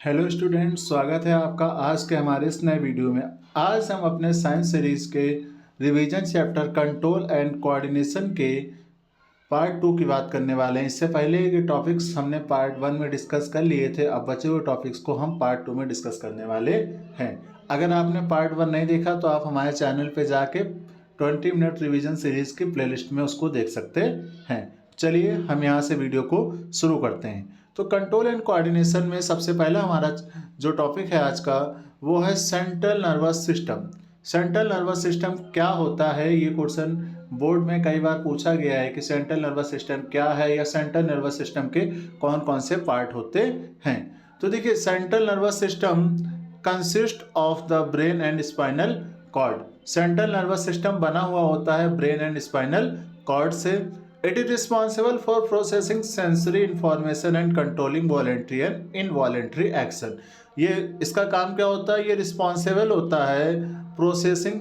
Hello students, स्वागत है आपका आज के हमारे इस नए वीडियो में। आज हम अपने साइंस सीरीज़ के revision chapter control and coordination के पार्ट 2 की बात करने वाले हैं। इससे पहले ये टॉपिक्स हमने पार्ट 1 में डिस्कस कर लिए थे। अब बचे हुए टॉपिक्स को हम पार्ट 2 में डिस्कस करने वाले हैं। अगर आपने पार्ट 1 नहीं देखा तो आप हमारे चैनल पर जाके 20 मिनट रिवीजन सीरीज़ की प्लेलिस्ट में उसको देख सकते हैं। चलिए हम यहाँ से वीडियो को शुरू करते हैं। तो कंट्रोल एंड कोऑर्डिनेशन में सबसे पहला हमारा जो टॉपिक है आज का वो है central nervous system. Central nervous system क्या होता है, ये क्वेश्चन बोर्ड में कई बार पूछा गया है कि सेंट्रल नर्वस सिस्टम क्या है या सेंट्रल नर्वस सिस्टम के कौन कौन से पार्ट होते हैं। तो देखिए, central nervous system consist of the brain and spinal cord. Central nervous system बना हुआ होता है ब्रेन एंड स्पाइनल कॉर्ड से। It is responsible for processing sensory information and controlling voluntary and involuntary action. ये इसका काम क्या होता है, ये रिस्पॉन्सिबल होता है processing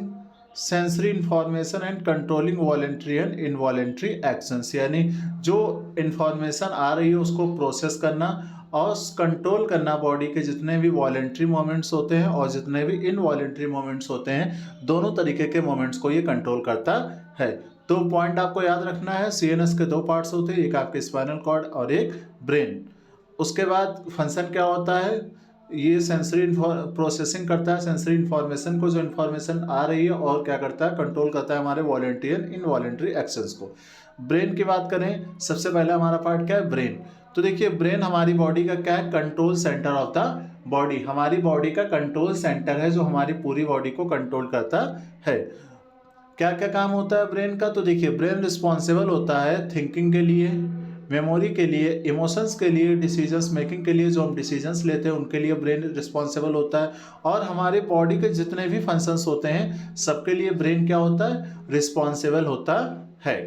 sensory information and controlling voluntary and involuntary actions, यानी जो इंफॉर्मेशन आ रही है उसको प्रोसेस करना और कंट्रोल करना बॉडी के जितने भी वॉलेंट्री मोमेंट्स होते हैं और जितने भी इनवॉलेंट्री मोमेंट्स होते हैं, दोनों तरीके के मोमेंट्स को ये कंट्रोल करता है। तो पॉइंट आपको याद रखना है, सीएनएस के दो पार्ट्स होते हैं, एक आपके स्पाइनल कॉर्ड और एक ब्रेन। उसके बाद फंक्शन क्या होता है, ये सेंसरी प्रोसेसिंग करता है सेंसरी इन्फॉर्मेशन को, जो इन्फॉर्मेशन आ रही है, और क्या करता है, कंट्रोल करता है हमारे वॉलेंट्री एंड इनवॉलेंट्री एक्शंस को। ब्रेन की बात करें, सबसे पहला हमारा पार्ट क्या है, ब्रेन। तो देखिए, ब्रेन हमारी बॉडी का क्या है, control centre of the body. हमारी बॉडी का कंट्रोल सेंटर है जो हमारी पूरी बॉडी को कंट्रोल करता है। क्या क्या काम होता है ब्रेन का, तो देखिए, ब्रेन रिस्पॉन्सिबल होता है थिंकिंग के लिए, मेमोरी के लिए, इमोशंस के लिए, डिसीजंस मेकिंग के लिए, जो हम डिसीजंस लेते हैं उनके लिए ब्रेन रिस्पॉन्सिबल होता है। और हमारे बॉडी के जितने भी फंक्शंस होते हैं सबके लिए ब्रेन क्या होता है, रिस्पॉन्सिबल होता है।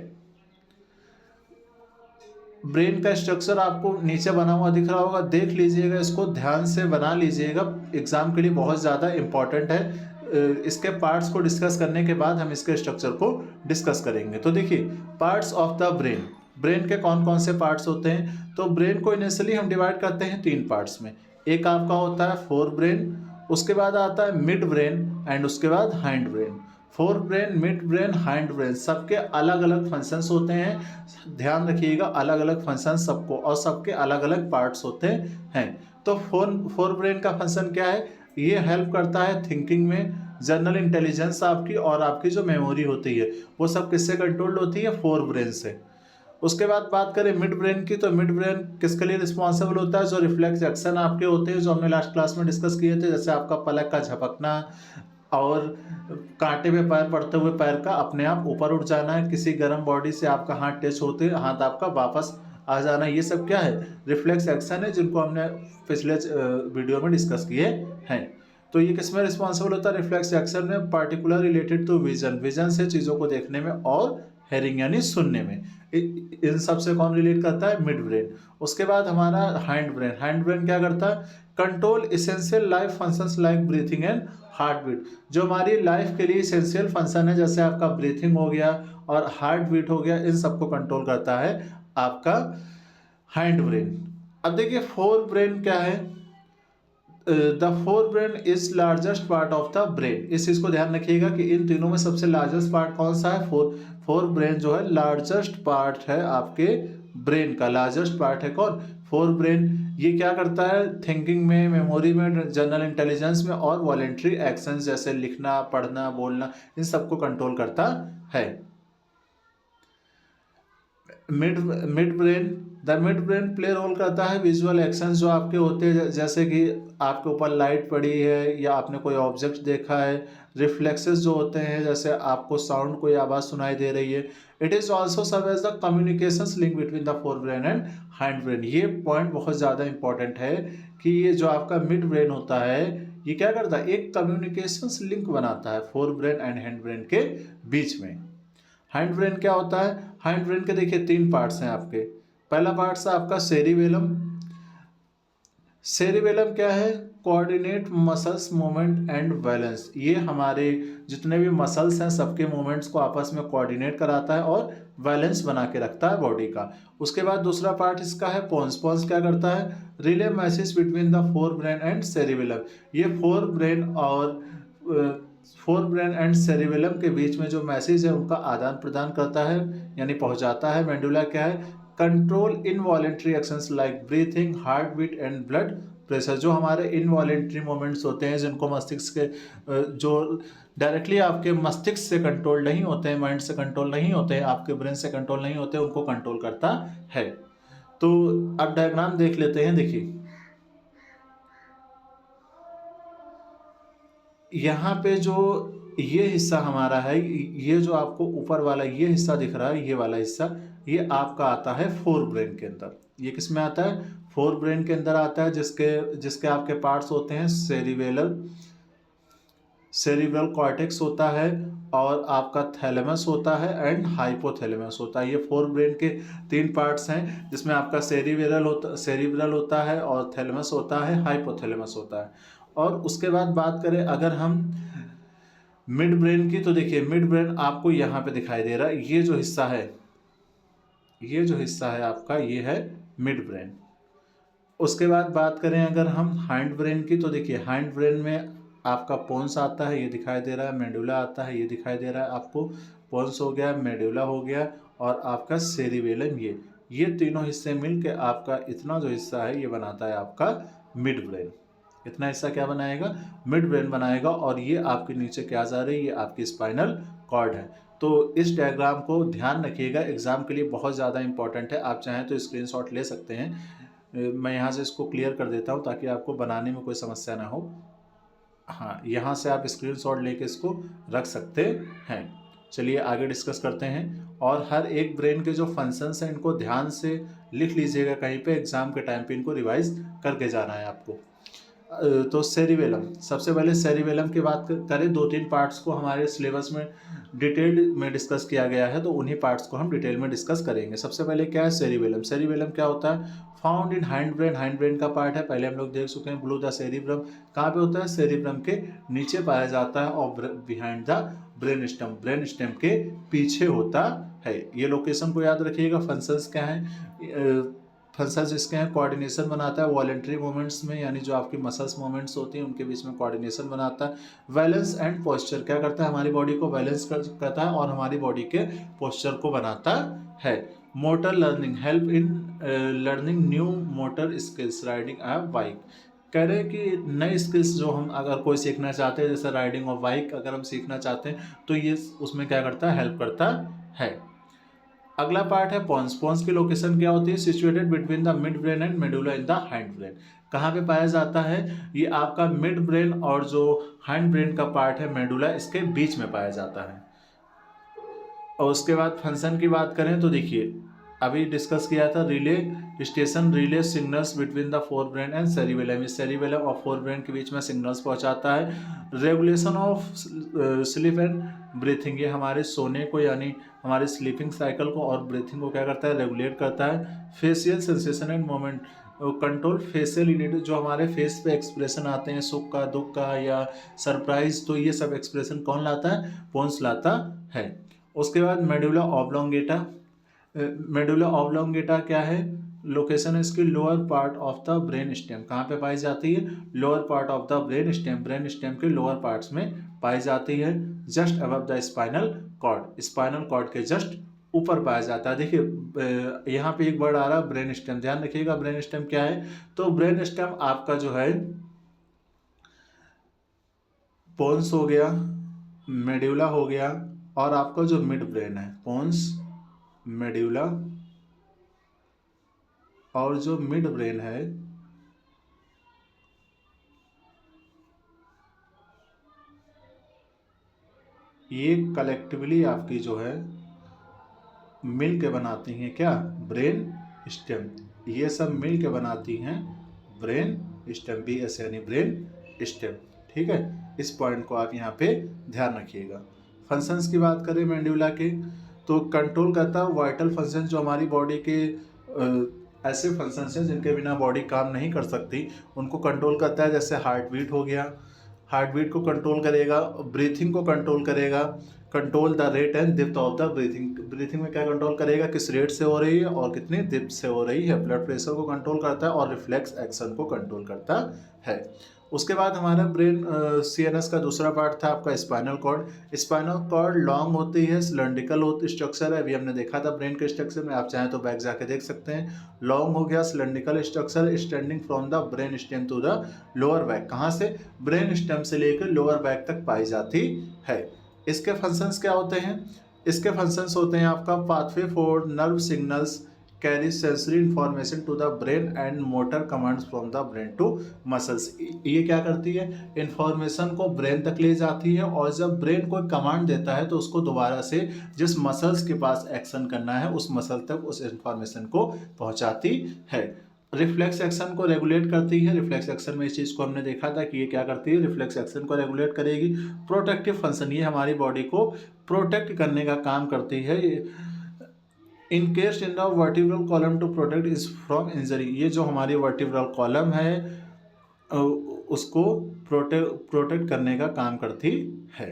ब्रेन का स्ट्रक्चर आपको नीचे बना हुआ दिख रहा होगा, देख लीजिएगा, इसको ध्यान से बना लीजिएगा, एग्जाम के लिए बहुत ज़्यादा इंपॉर्टेंट है। इसके पार्ट्स को डिस्कस करने के बाद हम इसके स्ट्रक्चर को डिस्कस करेंगे। तो देखिए, parts of the brain, brain के कौन कौन से पार्ट्स होते हैं। तो ब्रेन को इनिशियली हम डिवाइड करते हैं 3 पार्ट्स में। एक आपका होता है फोर ब्रेन, उसके बाद आता है मिड ब्रेन एंड उसके बाद hind brain. Fore brain, mid brain, hind brain, सबके अलग अलग फंक्शंस होते हैं। ध्यान रखिएगा, अलग अलग फंक्शंस सबको, और सबके अलग अलग पार्ट्स होते हैं। तो फोर ब्रेन का फंक्शन क्या है, ये हेल्प करता है थिंकिंग में, जनरल इंटेलिजेंस आपकी और आपकी जो मेमोरी होती है वो सब किससे कंट्रोल्ड होती है, फोर ब्रेन से। उसके बाद बात करें मिड ब्रेन की, तो मिड ब्रेन किसके लिए रिस्पॉन्सिबल होता है, जो रिफ्लेक्स एक्शन आपके होते हैं, जो हमने लास्ट क्लास में डिस्कस किए थे, जैसे आपका पलक का झपकना और कांटे में पैर पड़ते हुए पैर का अपने आप ऊपर उठ जाना है, किसी गर्म बॉडी से आपका हाथ टच होते हैं हाथ आपका वापस आ जाना, ये सब क्या है, रिफ्लेक्स एक्शन है, जिनको हमने पिछले वीडियो में डिस्कस किए हैं। तो ये किस में रिस्पॉन्सिबल होता है, रिफ्लेक्स एक्शन में, particular related to vision, vision से चीज़ों को देखने में, और हेयरिंग यानी सुनने में। इन सब से कौन रिलेट करता है, मिड ब्रेन। उसके बाद हमारा हाइंड ब्रेन, हाइंड ब्रेन क्या करता है, control essential life functions like breathing and heart beat. जो हमारी लाइफ के लिए इसेंशियल फंक्शन है, जैसे आपका ब्रीथिंग हो गया और हार्ट बीट हो गया, इन सबको कंट्रोल करता है आपका हाइंड ब्रेन। अब देखिए, फोर ब्रेन क्या है, the fore brain is largest part of the brain. इस चीज को ध्यान रखिएगा कि इन तीनों में सबसे लार्जेस्ट पार्ट कौन सा है, फोर ब्रेन जो है लार्जेस्ट पार्ट है आपके ब्रेन का, लार्जेस्ट पार्ट है कौन, फोर ब्रेन। ये क्या करता है, थिंकिंग में, मेमोरी में, जनरल इंटेलिजेंस में, और वॉलेंट्री एक्शंस जैसे लिखना, पढ़ना, बोलना, इन सबको कंट्रोल करता है। Mid brain, the mid brain play role करता है विजुअल एक्शंस जो आपके होते हैं, जैसे कि आपके ऊपर लाइट पड़ी है या आपने कोई ऑब्जेक्ट देखा है। रिफ्लेक्सेस जो होते हैं, जैसे आपको साउंड, कोई आवाज़ सुनाई दे रही है। It is also serve as the communications link between the fore brain and hind brain. ये पॉइंट बहुत ज़्यादा इंपॉर्टेंट है कि ये जो आपका मिड ब्रेन होता है, ये क्या करता है, एक कम्युनिकेशंस लिंक बनाता है four brain and hind brain के बीच में। हाइंड ब्रेन क्या होता है, हाइंड ब्रेन के देखिए 3 पार्ट्स हैं आपके। पहला पार्ट है आपका सेरिबेलम। सेरिबेलम क्या है, coordinate muscles movement and balance. ये हमारे जितने भी मसल्स हैं सबके मूवमेंट्स को आपस में कोऑर्डिनेट कराता है और बैलेंस बना के रखता है बॉडी का। उसके बाद दूसरा पार्ट इसका है पोन्स। पोन्स क्या करता है, relay message between the fore brain and cerebellum. ये फोर ब्रेन एंड सेरिबेलम के बीच में जो मैसेज है उनका आदान प्रदान करता है, यानी पहुंचाता है। मेडुला क्या है, control involuntary actions like breathing, heart beat and blood pressure. जो हमारे इनवॉलेंट्री मोमेंट्स होते हैं जिनको मस्तिष्क के जो डायरेक्टली आपके मस्तिष्क से कंट्रोल नहीं होते हैं, माइंड से कंट्रोल नहीं होते हैं, आपके ब्रेन से कंट्रोल नहीं होते, उनको कंट्रोल करता है। तो अब डायग्राम देख लेते हैं। देखिए यहाँ पे जो ये हिस्सा हमारा है, ये जो आपको ऊपर वाला ये हिस्सा दिख रहा है, ये वाला हिस्सा, ये आपका आता है फोर ब्रेन के अंदर। ये किस में आता है, फोर ब्रेन के अंदर आता है, जिसके आपके पार्ट्स होते हैं सेरिब्रल कॉर्टेक्स होता है, और आपका थैलेमस होता है एंड हाइपोथैलेमस होता है। ये फोर ब्रेन के तीन पार्ट्स हैं, जिसमें आपका सेरिब्रल होता है और थैलेमस होता है, हाइपोथैलेमस होता है। और उसके बाद बात करें अगर हम मिड ब्रेन की, तो देखिए मिड ब्रेन आपको यहाँ पे दिखाई दे रहा है। ये जो हिस्सा है आपका, ये है मिड ब्रेन। उसके बाद बात करें अगर हम हाइंड ब्रेन की, तो देखिए हाइंड ब्रेन में आपका पोन्स आता है, ये दिखाई दे रहा है, मेडुला आता है, ये दिखाई दे रहा है आपको। पोन्स हो गया, मेडुला हो गया, और आपका सेरिबेलम, ये तीनों हिस्से मिलके आपका इतना जो हिस्सा है ये बनाता है आपका मिड ब्रेन। इतना हिस्सा क्या बनाएगा, मिड ब्रेन बनाएगा। और ये आपके नीचे क्या जा रही है, ये आपकी स्पाइनल कॉर्ड है। तो इस डायग्राम को ध्यान रखिएगा, एग्जाम के लिए बहुत ज़्यादा इंपॉर्टेंट है। आप चाहें तो स्क्रीनशॉट ले सकते हैं, मैं यहाँ से इसको क्लियर कर देता हूँ ताकि आपको बनाने में कोई समस्या ना हो। हाँ, यहाँ से आप स्क्रीनशॉट लेके इसको रख सकते हैं। चलिए आगे डिस्कस करते हैं। और हर एक ब्रेन के जो फंक्शंस हैं इनको ध्यान से लिख लीजिएगा कहीं पे, एग्जाम के टाइम पे इनको रिवाइज करके जाना है आपको। तो सेरिबेलम, सबसे पहले सेरिबेलम की बात करें, दो तीन पार्ट्स को हमारे सिलेबस में डिटेल्ड में डिस्कस किया गया है, तो उन्हीं पार्ट्स को हम डिटेल में डिस्कस करेंगे। सबसे पहले क्या है सेरिबेलम। सेरिबेलम क्या होता है, found in hind brain. Hind brain का पार्ट है, पहले हम लोग देख चुके हैं। ब्लू द सेरिब्रम कहाँ पे होता है, सेरिब्रम के नीचे पाया जाता है, और behind the brain stem, brain stem के पीछे होता है। ये लोकेशन को याद रखिएगा। फंक्शंस क्या है, फंक्शंस इसके हैं, कोऑर्डिनेशन बनाता है वॉलेंट्री मूवमेंट्स में, यानी जो आपकी मसल्स मूवमेंट्स होती हैं उनके बीच में कोऑर्डिनेशन बनाता है। बैलेंस एंड पोस्चर क्या करता है, हमारी बॉडी को बैलेंस करता है और हमारी बॉडी के पोस्चर को बनाता है। Motor learning, help in learning new motor skills, riding a bike. कह रहे हैं कि नई स्किल्स जो हम अगर कोई सीखना चाहते हैं, जैसे राइडिंग ऑफ बाइक अगर हम सीखना चाहते हैं, तो ये उसमें क्या करता है, हेल्प करता है। अगला पार्ट है पोन्स। पोन्स की लोकेशन क्या होती है, situated between the mid brain and medulla in the hind brain. कहाँ पे पाया जाता है, ये आपका मिड ब्रेन और जो हाइंड ब्रेन का पार्ट है मेडुला, इसके बीच में पाया जाता है। और उसके बाद फंक्शन की बात करें तो देखिए अभी डिस्कस किया था, relay station relay signals between the fore brain and cerebellum. इस सेरिबेलम और फोर ब्रेन के बीच में सिग्नल्स पहुंचाता है। Regulation of sleep and breathing, ये हमारे सोने को यानी हमारे स्लीपिंग साइकिल को और ब्रीथिंग को क्या करता है, रेगुलेट करता है। Facial sensation end moment control facial unit, जो हमारे फेस पे एक्सप्रेशन आते हैं, सुख का, दुख का या सरप्राइज, तो ये सब एक्सप्रेशन कौन लाता है, पोन्स लाता है। उसके बाद मेडुला ऑब्लोंगेटा। मेडुला ऑब्लोंगेटा क्या है, लोकेशन है इसकी lower part of the brain stem. कहाँ पे पाई जाती है, lower part of the brain stem, brain stem के लोअर पार्ट्स में पाई जाती है। Just above the spinal cord, spinal cord के जस्ट ऊपर पाया जाता है। देखिए यहाँ पे एक वर्ड आ रहा है ब्रेन स्टेम, ध्यान रखिएगा ब्रेन स्टेम क्या है। तो ब्रेन स्टेम आपका जो है पोन्स हो गया, मेडुला हो गया, और आपका जो मिड ब्रेन है, पोन्स, मेडुला और जो मिड ब्रेन है, ये कलेक्टिवली आपकी जो है मिल के बनाती हैं क्या, ब्रेन स्टेम। ये सब मिल के बनाती हैं ब्रेन स्टेम, BS यानी ब्रेन स्टेम। ठीक है, इस पॉइंट को आप यहाँ पे ध्यान रखिएगा। फंक्शंस की बात करें मेडुला के, तो कंट्रोल करता है वाइटल फंक्शन, जो हमारी बॉडी के ऐसे फंक्शंस हैं जिनके बिना बॉडी काम नहीं कर सकती, उनको कंट्रोल करता है। जैसे हार्ट बीट हो गया, हार्ट बीट को कंट्रोल करेगा, ब्रीथिंग को कंट्रोल करेगा, control the rate and depth of the breathing. Breathing में क्या कंट्रोल करेगा, किस रेट से हो रही है और कितनी डेप्थ से हो रही है। ब्लड प्रेशर को कंट्रोल करता है और रिफ्लेक्स एक्शन को कंट्रोल करता है। उसके बाद हमारा ब्रेन सीएनएस का दूसरा पार्ट था आपका spinal cord. Spinal cord long होती है, सिलेंड्रिकल होती स्ट्रक्चर है। अभी हमने देखा था ब्रेन के स्ट्रक्चर में, आप चाहें तो बैक जाके देख सकते हैं। लॉन्ग हो गया, cylindrical structure, standing from the brain stem to the lower back. कहाँ से, ब्रेन स्टेम से लेकर लोअर बैक तक पाई जाती है। इसके फंक्शंस क्या होते हैं, इसके फंक्शंस होते हैं आपका pathway for nerve signals carry sensory information to the brain and motor commands from the brain to muscles. ये क्या करती है, इंफॉर्मेशन को ब्रेन तक ले जाती है और जब ब्रेन कोई कमांड देता है तो उसको दोबारा से जिस मसल्स के पास एक्शन करना है उस मसल तक उस इंफॉर्मेशन को पहुंचाती है। रिफ्लेक्स एक्शन को रेगुलेट करती है। रिफ्लेक्स एक्शन में इस चीज़ को हमने देखा था कि ये क्या करती है, रिफ्लेक्स एक्शन को रेगुलेट करेगी। प्रोटेक्टिव फंक्शन, ये हमारी बॉडी को प्रोटेक्ट करने का काम करती है। Encased in the vertebral column to protect is from injury. ये जो हमारी वर्टिब्रल कॉलम है उसको प्रोटेक्ट करने का काम करती है।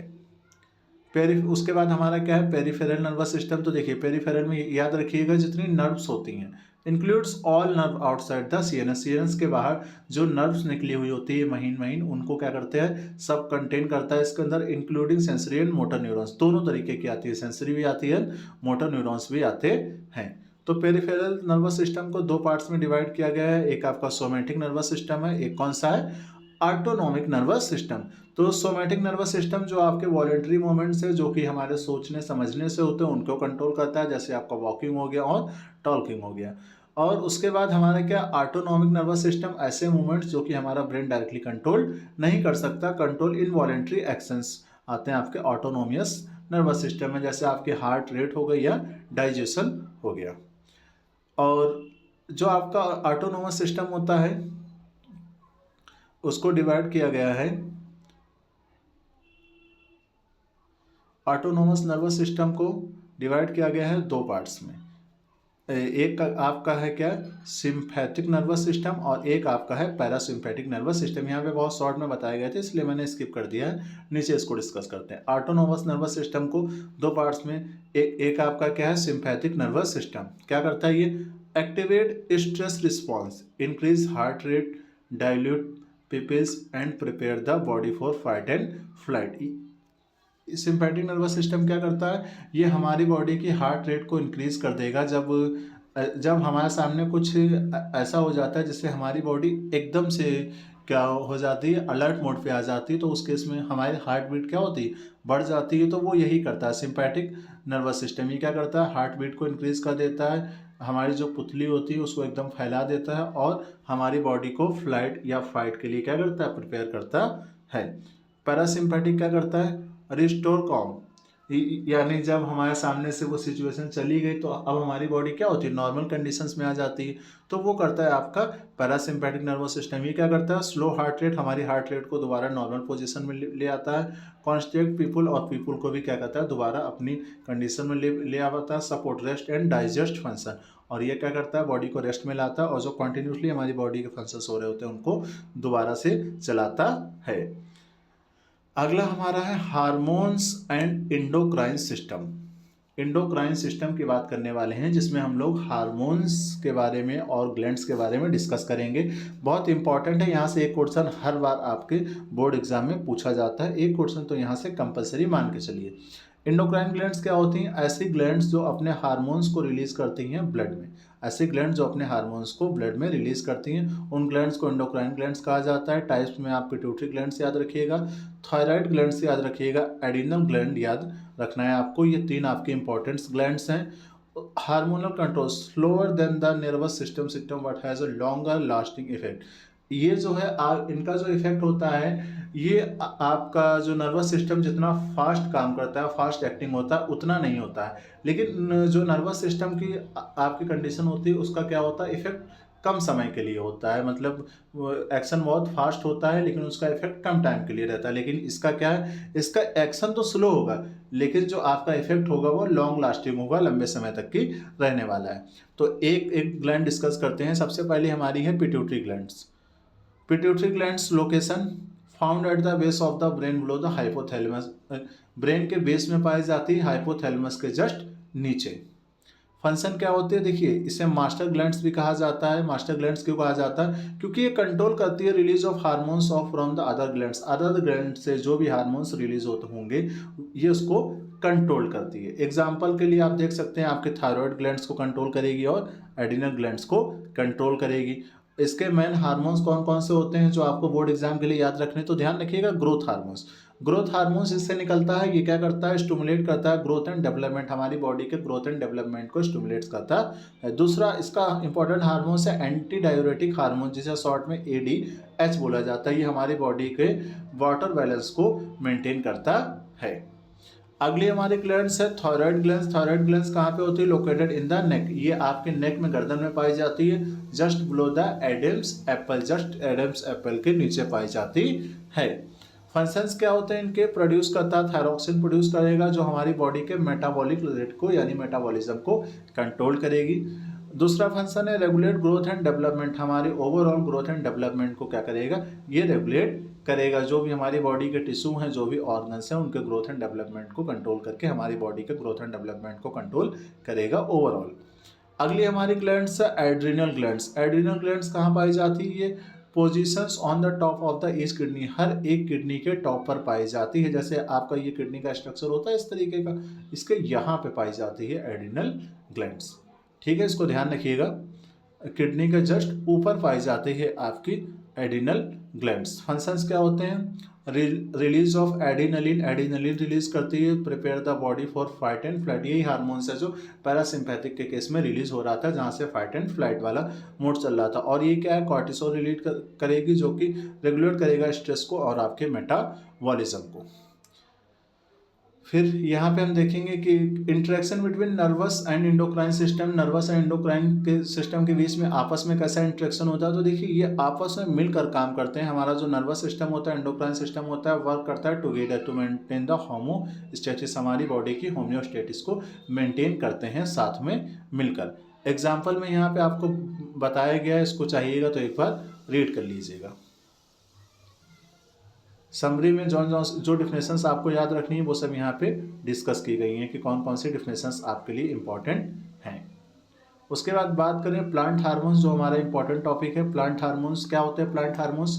उसके बाद हमारा क्या है, पेरिफेरल नर्वस सिस्टम। तो देखिए पेरिफेरल में याद रखिएगा जितनी नर्व्स होती हैं, includes all nerve outside the CNS. CNS के बाहर जो नर्व्स निकली हुई होती है महीन महीन, उनको क्या करते हैं, सब कंटेन करता है इसके अंदर, including sensory and motor neurons. दोनों तरीके की आती है, सेंसरी भी आती है, मोटर न्यूरॉन्स भी आते हैं। तो पेरिफेरल नर्वस सिस्टम को दो पार्ट्स में डिवाइड किया गया है। एक आपका सोमैटिक नर्वस सिस्टम है, एक कौन सा है, ऑटोनॉमिक नर्वस सिस्टम। तो सोमैटिक नर्वस सिस्टम जो आपके वॉलेंटरी मूवमेंट्स है, जो कि हमारे सोचने समझने से होते हैं, उनको कंट्रोल करता है, जैसे आपका वॉकिंग हो गया और टॉकिंग हो गया। और उसके बाद हमारा क्या, ऑटोनॉमिक नर्वस सिस्टम, ऐसे मूवमेंट्स जो कि हमारा ब्रेन डायरेक्टली कंट्रोल नहीं कर सकता, कंट्रोल इनवॉलेंटरी एक्शंस आते हैं आपके ऑटोनोमियस नर्वस सिस्टम में, जैसे आपके हार्ट रेट हो गई या डाइजेशन हो गया। और जो आपका ऑटोनोमस सिस्टम होता है उसको डिवाइड किया गया है, ऑटोनोमस नर्वस सिस्टम को डिवाइड किया गया है दो पार्ट्स में। एक आपका है क्या, सिम्पैथिक नर्वस सिस्टम, और एक आपका है पैरासिम्पैथिक नर्वस सिस्टम। यहाँ पे बहुत शॉर्ट में बताए गए थे इसलिए मैंने स्किप कर दिया है, नीचे इसको डिस्कस करते हैं। ऑटोनोमस नर्वस सिस्टम को दो पार्ट्स में, एक आपका क्या है, सिम्पैथिक नर्वस सिस्टम। क्या करता है ये, activate stress response, increase heart rate, dilute pupils and prepare the body for fight and flight. Sympathetic nervous system क्या करता है, ये हमारी बॉडी की हार्ट रेट को इंक्रीज कर देगा जब हमारे सामने कुछ ऐसा हो जाता है जिससे हमारी बॉडी एकदम से क्या हो जाती है, अलर्ट मोड पे आ जाती है। तो उस केस में हमारी हार्ट बीट क्या होती है, बढ़ जाती है। तो वो यही करता है सिंपैथिक नर्वस सिस्टम, ये क्या करता है, हार्ट बीट को इंक्रीज कर देता है, हमारी जो पुतली होती है उसको एकदम फैला देता है और हमारी बॉडी को फ्लाइट या फाइट के लिए क्या करता है, प्रिपेयर करता है। पैरासिम्पैथिक क्या करता है, रिस्टोर कॉम, यानी जब हमारे सामने से वो सिचुएशन चली गई तो अब हमारी बॉडी क्या होती है, नॉर्मल कंडीशंस में आ जाती है। तो वो करता है आपका पैरासिम्पैथिक नर्वस सिस्टम। ये क्या करता है, स्लो हार्ट रेट, हमारी हार्ट रेट को दोबारा नॉर्मल पोजीशन में ले आता है। कॉन्स्टेंट पीपल, और पीपल को भी क्या करता है, दोबारा अपनी कंडीशन में ले आता है। Support rest and digest function, और ये क्या करता है, बॉडी को रेस्ट में लाता है और जो कंटिन्यूसली हमारी बॉडी के फंक्शंस हो रहे होते हैं उनको दोबारा से चलाता है। अगला हमारा है hormones and endocrine system. Endocrine system की बात करने वाले हैं, जिसमें हम लोग हार्मोन्स के बारे में और ग्लैंड्स के बारे में डिस्कस करेंगे। बहुत इंपॉर्टेंट है, यहाँ से एक क्वेश्चन हर बार आपके बोर्ड एग्जाम में पूछा जाता है, एक क्वेश्चन तो यहाँ से कंपलसरी मान के चलिए। इंडोक्राइन ग्लैंड्स क्या होती हैं, ऐसी ग्लैंड्स जो अपने हार्मोन्स को रिलीज करती हैं ब्लड में। ऐसी ग्लैंड्स जो अपने हार्मोन्स को ब्लड में रिलीज करती हैं, उन ग्लैंड्स को इंडोक्राइन ग्लैंड्स कहा जाता है। टाइप्स में आप पिट्यूटरी ग्लैंड्स याद रखिएगा, थायराइड ग्लैंड्स याद रखिएगा, एडिनल ग्लैंड याद रखना है आपको। ये तीन आपके इंपॉर्टेंट ग्लैंड्स हैं। Hormonal control slower then the nervous system system but has a longer lasting effect. ये जो है इनका जो इफेक्ट होता है, ये आपका जो नर्वस सिस्टम जितना फास्ट काम करता है, फास्ट एक्टिंग होता है, उतना नहीं होता है। लेकिन जो नर्वस सिस्टम की आपकी कंडीशन होती है उसका क्या होता है, इफेक्ट कम समय के लिए होता है। मतलब एक्शन बहुत फास्ट होता है लेकिन उसका इफेक्ट कम टाइम के लिए रहता है। लेकिन इसका क्या है, इसका एक्शन तो स्लो होगा लेकिन जो आपका इफेक्ट होगा वो लॉन्ग लास्टिंग होगा, लंबे समय तक की रहने वाला है। तो एक एक ग्लैंड डिस्कस करते हैं। सबसे पहले हमारी है pituitary glands. Pituitary glands location found at the base of the brain below the hypothalamus, brain के बेस में पाई जाती है, हाइपोथैलेमस के जस्ट नीचे। फंक्शन क्या होती है, देखिए इसे मास्टर ग्लैंड्स भी कहा जाता है। मास्टर ग्लैंड्स क्यों कहा जाता है, क्योंकि ये कंट्रोल करती है release of hormones of from the other glands, other gland से जो भी हार्मोन्स रिलीज होते होंगे ये उसको कंट्रोल करती है। एग्जाम्पल के लिए आप देख सकते हैं, आपके थायराइड ग्लैंड्स को कंट्रोल करेगी और एडिनल ग्लैंड्स को कंट्रोल करेगी। इसके मेन हार्मोन्स कौन कौन से होते हैं जो आपको बोर्ड एग्जाम के लिए याद रखने, तो ध्यान रखिएगा ग्रोथ हार्मोन्स। ग्रोथ हार्मोन्स इससे निकलता है, ये क्या करता है, स्टिमुलेट करता है ग्रोथ एंड डेवलपमेंट, हमारी बॉडी के ग्रोथ एंड डेवलपमेंट को स्टिमुलेट करता है। दूसरा इसका इंपॉर्टेंट हार्मोन्स है एंटी डायूरेटिक हार्मोन, जिसे शॉर्ट में ADH बोला जाता है। ये हमारी बॉडी के वाटर बैलेंस को मेंटेन करता है। अगली हमारी ग्लैंड्स है थायराइड ग्लैंड्स। थायराइड ग्लैंड्स कहाँ पे होती है, लोकेटेड इन द नेक, ये आपके नेक में गर्दन में पाई जाती है, just below the Adam's apple, just Adam's apple के नीचे पाई जाती है। फंक्शंस क्या होते हैं इनके, प्रोड्यूस करता है थायरोक्सिन प्रोड्यूस करेगा जो हमारी बॉडी के मेटाबॉलिक रेट को यानी मेटाबॉलिज्म को कंट्रोल करेगी। दूसरा फंक्शन है रेगुलेट ग्रोथ एंड डेवलपमेंट, हमारी ओवरऑल ग्रोथ एंड डेवलपमेंट को क्या करेगा, ये रेगुलेट करेगा। जो भी हमारी बॉडी के टिश्यू हैं, जो भी ऑर्गन्स हैं, उनके ग्रोथ एंड डेवलपमेंट को कंट्रोल करके हमारी बॉडी के ग्रोथ एंड डेवलपमेंट को कंट्रोल करेगा ओवरऑल। अगली हमारी ग्लैंड्स है एड्रिनल ग्लैंड्स। एड्रिनल ग्लैंड्स कहाँ पाई जाती है, ये positions on the top of the each kidney, हर एक किडनी के टॉप पर पाई जाती है। जैसे आपका ये किडनी का स्ट्रक्चर होता है इस तरीके का, इसके यहाँ पे पाई जाती है एड्रिनल ग्लैंड्स। ठीक है, इसको ध्यान रखिएगा, किडनी के जस्ट ऊपर पाई जाती है आपकी एड्रिनल ग्लैंड्स। फंक्शंस क्या होते हैं, release of adrenaline, adrenaline release करती है, prepare the body for fight and flight, यही हार्मोन्स है जो पैरासिम्पैथिक के केस में रिलीज हो रहा था, जहाँ से फाइट एंड फ्लाइट वाला मोड चल रहा था। और ये क्या है, कॉर्टिसोल रिलीज करेगी जो कि रेगुलेट करेगा स्ट्रेस को और आपके मेटाबॉलिज्म को। फिर यहाँ पे हम देखेंगे कि interaction between nervous and endocrine system, nervous and endocrine के सिस्टम के बीच में आपस में कैसा इंटरेक्शन होता है, तो देखिए ये आपस में मिलकर काम करते हैं। हमारा जो नर्वस सिस्टम होता है, इंडोक्राइन सिस्टम होता है, वर्क करता है together to maintain the homeostasis, हमारी बॉडी की होम्योस्टेटिस को मेंटेन करते हैं साथ में मिलकर। एग्जाम्पल में यहाँ पे आपको बताया गया है, इसको चाहिएगा तो एक बार रीड कर लीजिएगा। समरी में जो डिफिनेशंस आपको याद रखनी है वो सब यहाँ पे डिस्कस की गई हैं कि कौन कौन सी डिफिनेशंस आपके लिए इंपॉर्टेंट हैं। उसके बाद बात करें प्लांट हार्मोन्स, जो हमारा इंपॉर्टेंट टॉपिक है। प्लांट हार्मोन्स क्या होते हैं, plant hormones,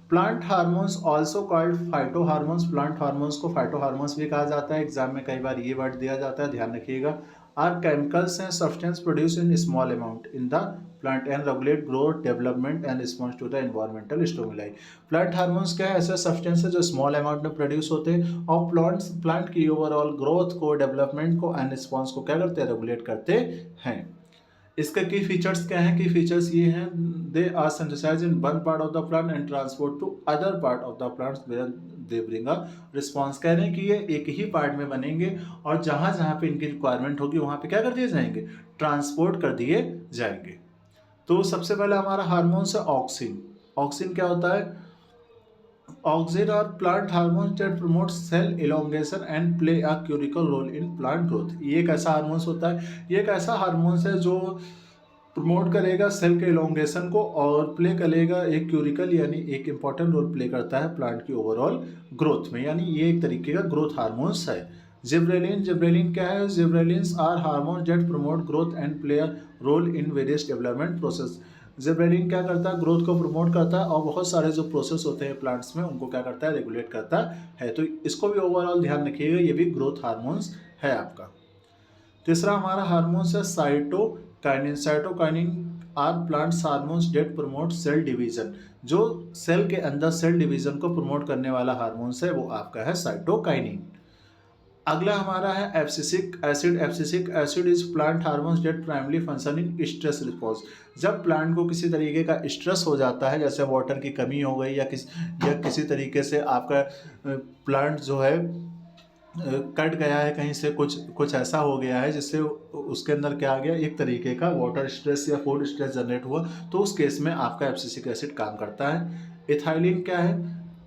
plant hormones also called phyto hormones, plant hormones को फाइटो हार्मोन्स भी कहा जाता है। एग्जाम में कई बार ये वर्ड दिया जाता है, ध्यान रखिएगा। Are chemicals and substance produce in small amount in the plant and regulate growth development and response to the environmental stimuli. Plant hormones क्या है, ऐसे सब्सटेंस है जो स्मॉल अमाउंट में प्रोड्यूस होते हैं और प्लांट की ओवरऑल ग्रोथ को, डेवलपमेंट को एंड रिस्पॉन्स को क्या करते हैं, रेगुलेट करते हैं। इसके की फीचर्स क्या हैं, की फीचर्स ये हैं, they are synthesized in one part of the plant and transport to other part of the plants where they bring a response. कह रहे हैं कि ये एक ही पार्ट में बनेंगे और जहाँ जहाँ पे इनकी रिक्वायरमेंट होगी वहाँ पे क्या कर दिए जाएंगे, ट्रांसपोर्ट कर दिए जाएंगे। तो सबसे पहले हमारा हार्मोन्स है ऑक्सिन। ऑक्सिन क्या होता है, ऑक्सिन और plant hormone that promote cell elongation and play a crucial role in plant growth. ये एक ऐसा हार्मोन्स होता है, ये एक ऐसा हार्मोन्स है जो प्रमोट करेगा सेल के इलोंगेशन को और प्ले करेगा एक क्यूरिकल यानी एक इंपॉर्टेंट रोल प्ले करता है प्लांट की ओवरऑल ग्रोथ में, यानी ये एक तरीके का ग्रोथ हार्मोन्स है। जिब्रेलिन, जिब्रेलिन क्या है, gibberellins are hormones that promote growth and play a role in various development process. Gibberellin क्या करता है, ग्रोथ को प्रमोट करता है और बहुत सारे जो प्रोसेस होते हैं प्लांट्स में उनको क्या करता है, रेगुलेट करता है। तो इसको भी ओवरऑल ध्यान रखिएगा, ये भी ग्रोथ हार्मोन्स है आपका। तीसरा हमारा हार्मोन्स है cytokinin. Cytokinin are plants hormones that promote cell division. जो सेल के अंदर सेल डिवीजन को प्रमोट करने वाला हार्मोन्स है वो आपका है साइटोकाइनिन। अगला हमारा है abscisic acid. Abscisic acid is plant hormones that primary function in stress response. जब प्लांट को किसी तरीके का स्ट्रेस हो जाता है, जैसे वाटर की कमी हो गई या किसी तरीके से आपका प्लांट जो है कट गया है कहीं से, कुछ ऐसा हो गया है जिससे उसके अंदर क्या आ गया, एक तरीके का वाटर स्ट्रेस या फूड स्ट्रेस जनरेट हुआ, तो उस केस में आपका एब्सिसिक एसिड काम करता है। इथाइलिन क्या है,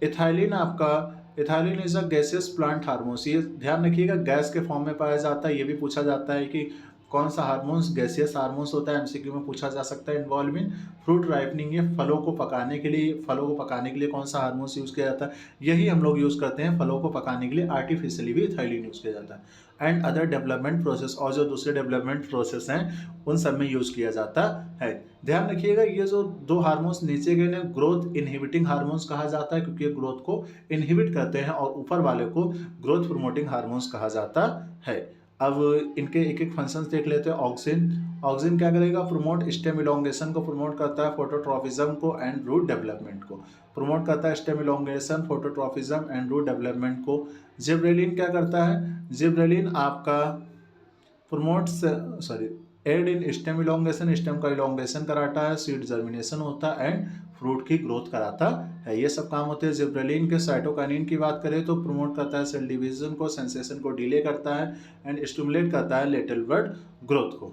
इथाइलिन आपका, ethylene is a gaseous plant hormones. ये ध्यान रखिएगा गैस के फॉर्म में पाया जाता है। ये भी पूछा जाता है कि कौन सा हार्मोन्स गैसियस हार्मोन्स होता है, एमसीक्यू में पूछा जा सकता है। इन्वॉल्व इन फ्रूट राइपनिंग, ये फलों को पकाने के लिए कौन सा हार्मोन्स यूज़ किया जाता है, यही हम लोग यूज़ करते हैं फलों को पकाने के लिए। आर्टिफिशियली भी इथाइलिन यूज़ किया जाता है। एंड अदर डेवलपमेंट प्रोसेस, और जो दूसरे डेवलपमेंट प्रोसेस हैं उन सब में यूज़ किया जाता है। ध्यान रखिएगा ये जो दो हार्मोन्स नीचे गए ने ग्रोथ इनहिबिटिंग हार्मोन्स कहा जाता है, क्योंकि ये ग्रोथ को इनहिबिट करते हैं, और ऊपर वाले को ग्रोथ प्रमोटिंग हार्मोन्स कहा जाता है। अब इनके एक एक फंक्शंस देख लेते हैं। ऑक्सिन क्या करेगा, प्रोमोट स्टेम इलोंगेशन को प्रोमोट करता है, फोटोट्रॉफिज्म को एंड रूट डेवलपमेंट को प्रोमोट करता है, stem elongation, phototropism and root development को। जिब्रेलिन क्या करता है, जिब्रेलिन आपका promotes aid in stem elongation, stem का इलोंगेशन कराता है, सीड जर्मिनेशन होता है एंड फ्रूट की ग्रोथ कराता है। ये सब काम होते हैं जिब्रेलिन के। साइटोकाइनिन की बात करें तो प्रोमोट करता है सेल डिवीजन को, सेंसेशन को डिले करता है एंड स्टिमुलेट करता है लेटरल बर्ड ग्रोथ को।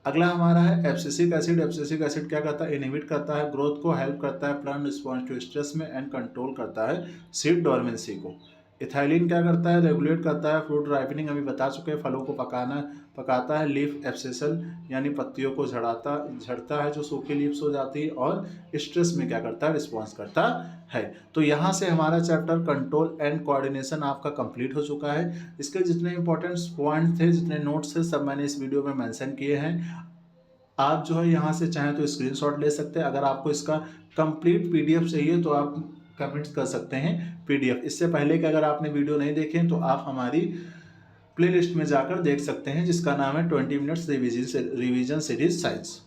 अगला हमारा है एब्सिसिक एसिड। एब्सिसिक एसिड क्या करता है, इनहिबिट करता है ग्रोथ को, हेल्प करता है प्लांट रिस्पॉन्स टू स्ट्रेस में एंड कंट्रोल करता है सीड डोरमेंसी को। इथाइलिन क्या करता है, रेगुलेट करता है फ्रूट राइपनिंग, अभी बता चुके हैं, फलों को पकाता है। लीफ एब्सेसल यानी पत्तियों को झड़ता है जो सूखी लीव्स हो जाती है, और स्ट्रेस में क्या करता है, रिस्पॉन्स करता है। तो यहाँ से हमारा चैप्टर कंट्रोल एंड कोऑर्डिनेशन आपका कंप्लीट हो चुका है। इसके जितने इंपॉर्टेंट पॉइंट थे, जितने नोट्स थे, सब मैंने इस वीडियो में मेंशन किए हैं। आप जो है यहाँ से चाहें तो स्क्रीनशॉट ले सकते हैं। अगर आपको इसका कंप्लीट पीडीएफ चाहिए तो आप कमेंट्स कर सकते हैं पीडीएफ। इससे पहले कि अगर आपने वीडियो नहीं देखे तो आप हमारी प्लेलिस्ट में जाकर देख सकते हैं, जिसका नाम है 20 मिनट्स रिवीजन सीरीज साइंस।